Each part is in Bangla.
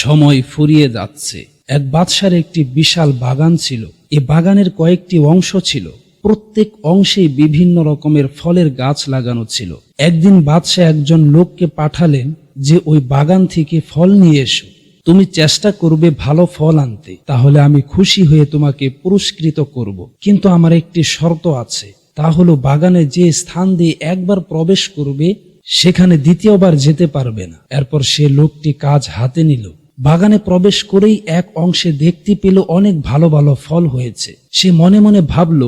সময় ফুরিয়ে যাচ্ছে। এক বাদশার একটি বিশাল বাগান ছিল। এ বাগানের কয়েকটি অংশ ছিল। প্রত্যেক অংশেই বিভিন্ন রকমের ফলের গাছ লাগানো ছিল। একদিন বাদশাহ একজন লোককে পাঠালেন যে ওই বাগান থেকে ফল নিয়ে এসো। তুমি চেষ্টা করবে ভালো ফল আনতে, তাহলে আমি খুশি হয়ে তোমাকে পুরস্কৃত করব। কিন্তু আমার একটি শর্ত আছে, তা হলো বাগানে যে স্থান দিয়ে একবার প্রবেশ করবে সেখানে দ্বিতীয়বার যেতে পারবে না। এরপর সে লোকটি কাজ হাতে নিল। বাগানে প্রবেশ করেই এক অংশে দেখতে পেল অনেক ভালো ভালো ফল হয়েছে। সে মনে মনে ভাবল,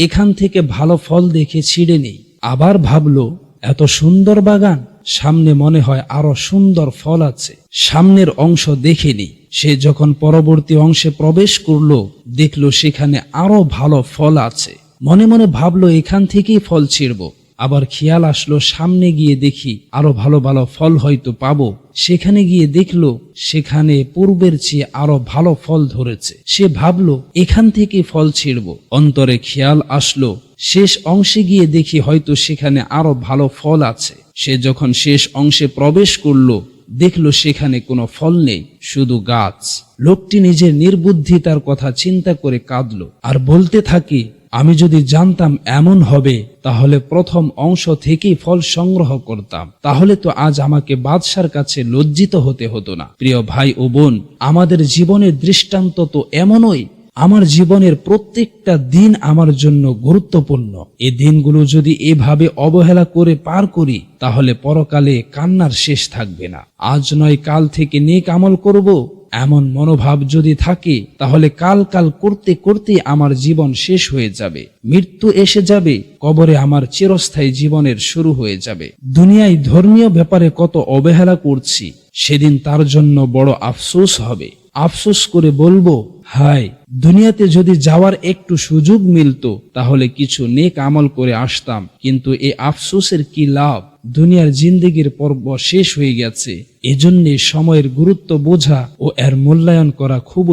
এখান থেকে ভালো ফল দেখে ছিঁড়ে নেই। আবার ভাবল, এত সুন্দর বাগান, সামনে মনে হয় আরো সুন্দর ফল আছে, সামনের অংশ দেখেনি। সে যখন পরবর্তী অংশে প্রবেশ করলো, দেখলো সেখানে আরো ভালো ফল আছে। মনে মনে ভাবলো এখান থেকেই ফল ছিঁড়ব। আবার খেয়াল আসলো সামনে গিয়ে দেখি আরো ভালো ভালো ফল হয়তো পাবো। সেখানে গিয়ে দেখলো সেখানে পূর্বের চেয়ে আরো ভালো ফল ধরেছে। সে ভাবলো এখান থেকে ফল ছিঁড়ব। অন্তরে খেয়াল আসলো শেষ অংশে গিয়ে দেখি হয়তো সেখানে আরো ভালো ফল আছে। সে যখন শেষ অংশে প্রবেশ করলো, দেখলো সেখানে কোনো ফল নেই, শুধু গাছ। লোকটি নিজের নির্বুদ্ধিতার কথা চিন্তা করে কাঁদলো আর বলতে থাকে, আমি যদি জানতাম এমন হবে তাহলে প্রথম অংশ থেকেই ফল সংগ্রহ করতাম, তাহলে তো আজ আমাকে বাদশার কাছে লজ্জিত হতে হতো না। প্রিয় ভাই ও বোন, আমাদের জীবনের দৃষ্টান্ত তো এমনই। আমার জীবনের প্রত্যেকটা দিন আমার জন্য গুরুত্বপূর্ণ। এই দিনগুলো যদি এভাবে অবহেলা করে পার করি তাহলে পরকালে কান্নার শেষ থাকবে না। আজ নয় কাল থেকে নেক আমল করব, এমন মনোভাব যদি থাকে তাহলে কাল করতে করতে আমার জীবন শেষ হয়ে যাবে। মৃত্যু এসে যাবে, কবরে আমার চিরস্থায়ী জীবনের শুরু হয়ে যাবে। দুনিয়ায় ধর্মীয় ব্যাপারে কত অবহেলা করছি, সেদিন তার জন্য বড় আফসোস হবে। আফসোস করে বলবো, হায়, দুনিয়াতে যদি যাওয়ার একটু সুযোগ মিলতো তাহলে কিছু নেক আমল করে আসতাম। কিন্তু এই আফসোসের কি লাভ? দুনিয়ার জিন্দেগির পর্ব শেষ হয়ে গেছে। এজন্যে সময়ের গুরুত্ব বোঝা ও এর মূল্যায়ন করা খুব